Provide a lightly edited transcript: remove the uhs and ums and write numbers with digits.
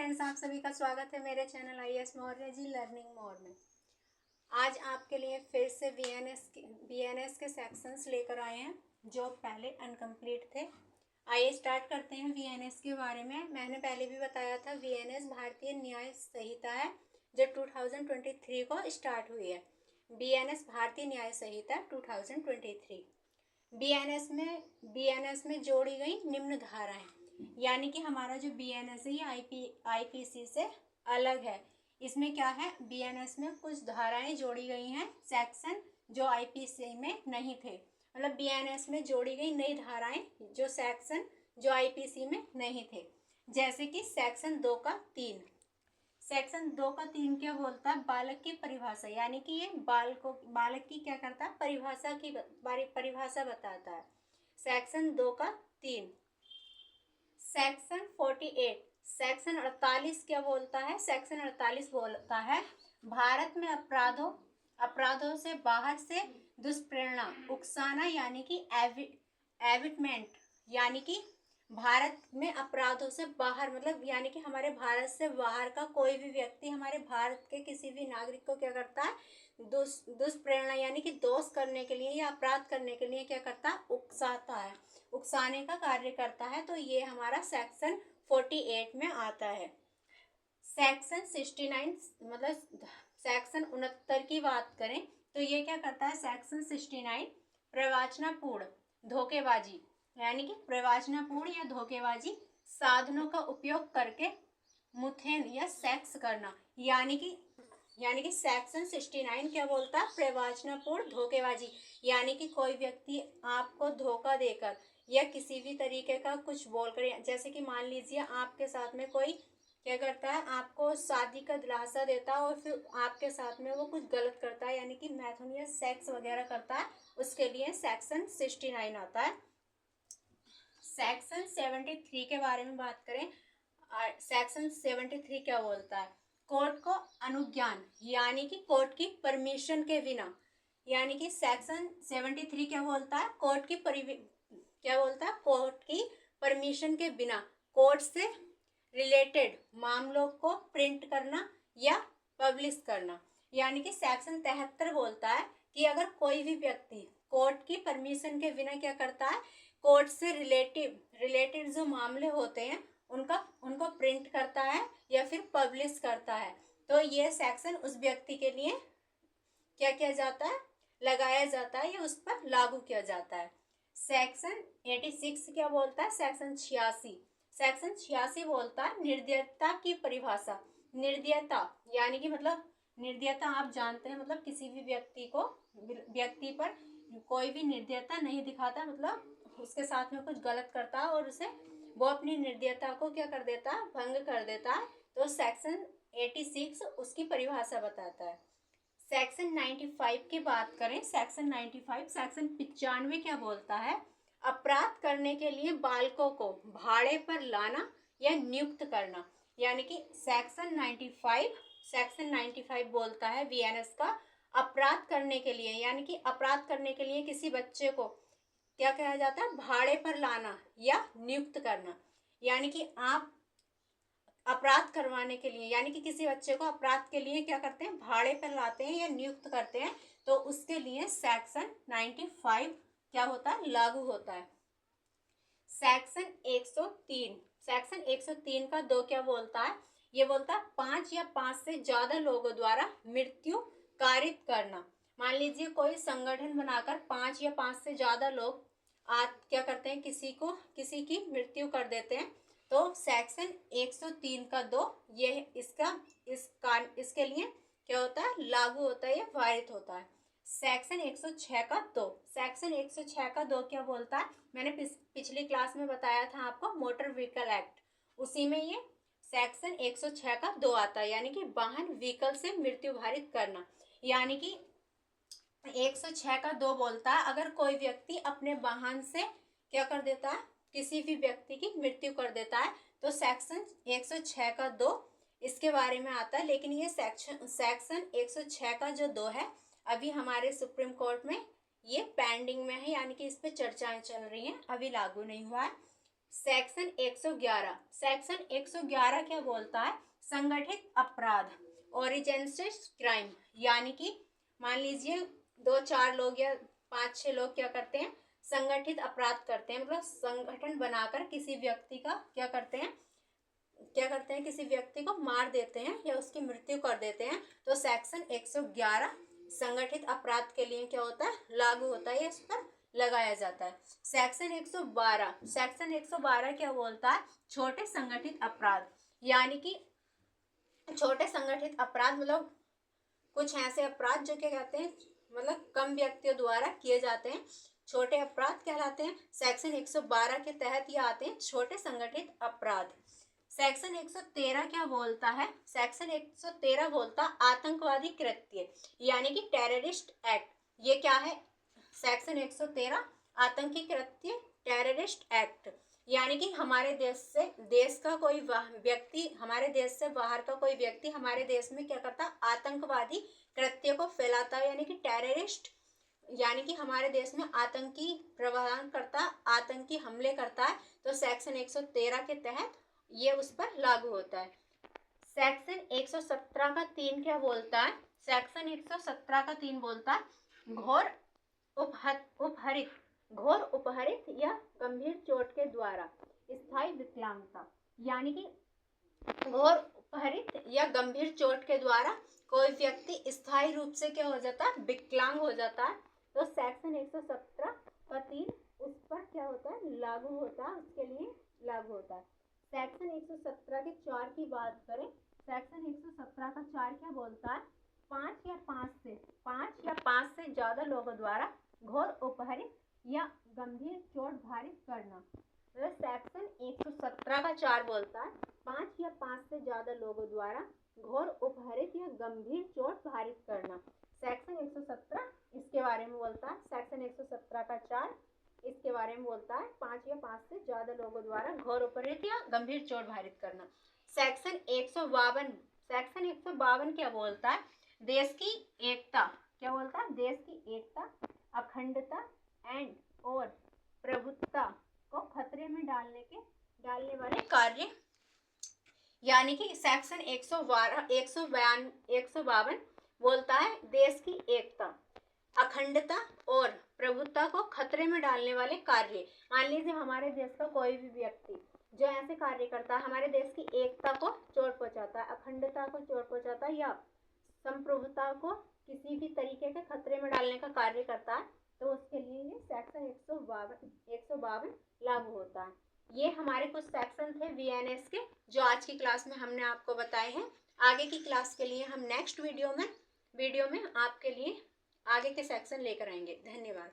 Friends, आप सभी का स्वागत है मेरे channel IAS Maurya ji learning more में। आज आपके लिए फिर से BNS के सेक्शंस लेकर आए हैं जो पहले अनकम्प्लीट थे। आइए स्टार्ट करते हैं BNS के बारे में। मैंने पहले भी बताया था BNS भारतीय न्याय संहिता है जो 2023 को स्टार्ट हुई है। BNS भारतीय न्याय संहिता 2023। BNS में जोड़ी गई निम्न धाराएं, यानी कि हमारा जो BNS है ये IPC से अलग है। इसमें क्या है, BNS में कुछ धाराएं जोड़ी गई हैं, सेक्शन जो IPC में नहीं थे। मतलब BNS में जोड़ी गई नई धाराएं जो सेक्शन जो IPC में नहीं थे। जैसे कि सेक्शन 2 का 3। सेक्शन 2 का 3 क्या बोलता है, बालक की परिभाषा, यानी कि ये बालक की क्या करता है, परिभाषा बताता है। सेक्शन 2 का 3। सेक्शन 48, सेक्शन 48 क्या बोलता है, सेक्शन 48 बोलता है भारत में अपराधों से बाहर से दुष्प्रेरणा उकसाना, यानी कि एविटमेंट, यानी कि भारत में अपराधों से बाहर, मतलब यानी कि हमारे भारत से बाहर का कोई भी व्यक्ति हमारे भारत के किसी भी नागरिक को क्या करता है, दुष्प्रेरणा यानी कि दोष करने के लिए या अपराध करने के लिए क्या करता है, उकसाता है, उकसाने का कार्य करता है। तो ये हमारा सेक्शन 48 में आता है। सेक्शन 69, मतलब सेक्शन 69 की बात करें तो ये क्या करता है, सेक्शन 69 प्रवचनापूर्ण धोखेबाजी, यानी कि प्रवचनापूर्ण या धोखेबाजी साधनों का उपयोग करके मुथेन या सेक्स करना, यानी कि सेक्शन 69 क्या बोलता है, प्रवचनापूर्ण धोखेबाजी, यानी कि कोई व्यक्ति आपको धोखा देकर या किसी भी तरीके का कुछ बोलकर, जैसे कि मान लीजिए आपके साथ में कोई क्या करता है, आपको शादी का दिलासा देता है और फिर आपके साथ में वो कुछ गलत करता है, यानी कि मैथुन या सेक्स वगैरह करता है, उसके लिए सेक्शन 69 आता है। सेक्शन 73 के बारे में बात करें, सेक्शन 73 क्या बोलता है, कोर्ट को अनुज्ञान, यानी कि कोर्ट की परमिशन के बिना, यानी कि सेक्शन 73 क्या बोलता है, कोर्ट की परमिशन के बिना कोर्ट से रिलेटेड मामलों को प्रिंट करना या पब्लिश करना, यानी कि सेक्शन 73 बोलता है कि अगर कोई भी व्यक्ति कोर्ट की परमिशन के बिना क्या करता है, कोर्ट से रिलेटेड जो मामले होते हैं उनको प्रिंट करता है या फिर पब्लिश करता है, तो ये सेक्शन उस व्यक्ति के लिए क्या किया जाता है, लगाया जाता है या उस पर लागू किया जाता है। सेक्शन 86 क्या बोलता है, सेक्शन 86 बोलता है निर्दयता की परिभाषा। निर्दयता यानी कि मतलब निर्दयता आप जानते हैं, मतलब किसी भी व्यक्ति पर कोई भी निर्दयता नहीं दिखाता, मतलब उसके साथ में कुछ गलत करता है और उसे वो अपनी निर्दयता को क्या कर देता है, भंग कर देता है, तो सेक्शन 86 उसकी परिभाषा बताता है। सेक्शन 95 की बात करें, सेक्शन 95 क्या बोलता है, अपराध करने के लिए बालकों को भाड़े पर लाना या नियुक्त करना, यानी कि सेक्शन 95 बोलता है BNS का अपराध करने के लिए, यानी कि अपराध करने के लिए किसी बच्चे को क्या कहा जाता है, भाड़े पर लाना या नियुक्त करना, यानी कि आप अपराध करवाने के लिए, यानी कि किसी बच्चे को अपराध के लिए क्या करते हैं, भाड़े पर लाते हैं या नियुक्त करते हैं, तो उसके लिए सेक्शन 95 क्या होता है, लागू होता है। सेक्शन 103 का 2 क्या बोलता है, ये बोलता है 5 या 5 से ज्यादा लोगों द्वारा मृत्यु कारित करना। मान लीजिए कोई संगठन बनाकर 5 या 5 से ज्यादा लोग क्या करते हैं, किसी की मृत्यु कर देते हैं, तो सेक्शन 103 का 2 ये इसके लिए क्या होता है, लागू होता है या पारित होता है। सेक्शन 106 का 2, सेक्शन 106 का 2 क्या बोलता है, मैंने पिछली क्लास में बताया था आपको, मोटर व्हीकल एक्ट, उसी में ये सेक्शन 106 का 2 आता है, यानी कि वाहन व्हीकल से मृत्यु भारित करना, यानी कि 106 का 2 बोलता है अगर कोई व्यक्ति अपने वाहन से क्या कर देता है, किसी भी व्यक्ति की मृत्यु कर देता है, तो सेक्शन 106 का 2 इसके बारे में आता है। लेकिन ये सेक्शन 106 का जो 2 है अभी हमारे सुप्रीम कोर्ट में ये पेंडिंग में है, यानी कि इस पे चर्चाएं चल रही हैं, अभी लागू नहीं हुआ है। सेक्शन 111, सेक्शन 111 क्या बोलता है? संगठित अपराध, ऑर्गेनाइज्ड क्राइम, यानी कि मान लीजिए 2-4 लोग या 5-6 लोग क्या करते हैं? संगठित अपराध करते हैं, मतलब संगठन बनाकर किसी व्यक्ति का क्या करते हैं? किसी व्यक्ति को मार देते हैं या उसकी मृत्यु कर देते हैं। तो सेक्शन 111 संगठित अपराध के लिए क्या होता है? लागू होता है, इस पर लगाया जाता है। सेक्शन 112, सेक्शन 112 क्या बोलता है? छोटे संगठित अपराध, यानी कि छोटे संगठित अपराध मतलब कुछ ऐसे अपराध जो क्या कहते हैं, मतलब कम व्यक्तियों द्वारा किए जाते हैं, छोटे अपराध कहलाते हैं। सेक्शन 112 के तहत ये आते हैं छोटे संगठित अपराध। सेक्शन 113 क्या बोलता है? सेक्शन 113 बोलता आतंकवादी कृत्य, यानी कि टेररिस्ट एक्ट। ये क्या है? सेक्शन 113 आतंकी कृत्य, टेररिस्ट एक्ट, यानी कि हमारे देश का कोई व्यक्ति, हमारे देश से बाहर का कोई व्यक्ति हमारे देश में क्या करता? आतंकवादी कृत्य को फैलाता है, यानी कि टेररिस्ट, यानी कि हमारे देश में आतंकी प्रवाहन करता, आतंकी हमले करता है, तो सेक्शन 113 के तहत ये उस पर लागू होता है। सेक्शन 117 का 3 क्या बोलता है? सेक्शन 117 का 3 बोलता है घोर उपहरित या गंभीर चोट के द्वारा स्थायी विकलांगता, यानी कि घोर उपहरित या गंभीर चोट के द्वारा कोई व्यक्ति स्थायी रूप से क्या हो जाता है? विकलांग हो जाता है। तो सेक्शन 117 का 3 उस पर क्या होता है? लागू होता है, उसके लिए लागू होता है। सेक्शन 117 के 4 की बात करें, सेक्शन 117 का 4 क्या बोलता है? 5 या 5 से ज्यादा लोगों द्वारा घोर उपहरित या गंभीर चोट भारित करना। तो सेक्शन 117 का 4 बोलता है 5 या 5 से ज्यादा लोगों द्वारा घोर उपहरित या गंभीर चोट भारित करना। सेक्शन 117 इसके बारे में बोलता है। सेक्शन 117 का 4 इसके बारे में बोलता है 5 या 5 से ज्यादा लोगों द्वारा घोर उपहरित या गंभीर चोट भारित करना। सेक्शन 152, सेक्शन 152 क्या बोलता है? देश की एकता, क्या बोलता है? देश की एकता, अखंडता एंड और प्रभुत्ता को खतरे में डालने वाले कार्य, यानी कि सेक्शन 152 बोलता है देश की एकता, अखंडता और प्रभुत्ता को खतरे में डालने वाले कार्य। मान लीजिए हमारे देश का कोई भी व्यक्ति जो ऐसे कार्य करता है, हमारे देश की एकता को चोट पहुंचाता है, अखंडता को चोट पहुंचाता है या संप्रभुता को किसी भी तरीके के खतरे में डालने का कार्य करता है, तो उसके लिए ये सेक्शन 152 लागू होता है। ये हमारे कुछ सेक्शन थे बीएनएस के, जो आज की क्लास में हमने आपको बताए हैं। आगे की क्लास के लिए हम नेक्स्ट वीडियो में आपके लिए आगे के सेक्शन लेकर आएंगे। धन्यवाद।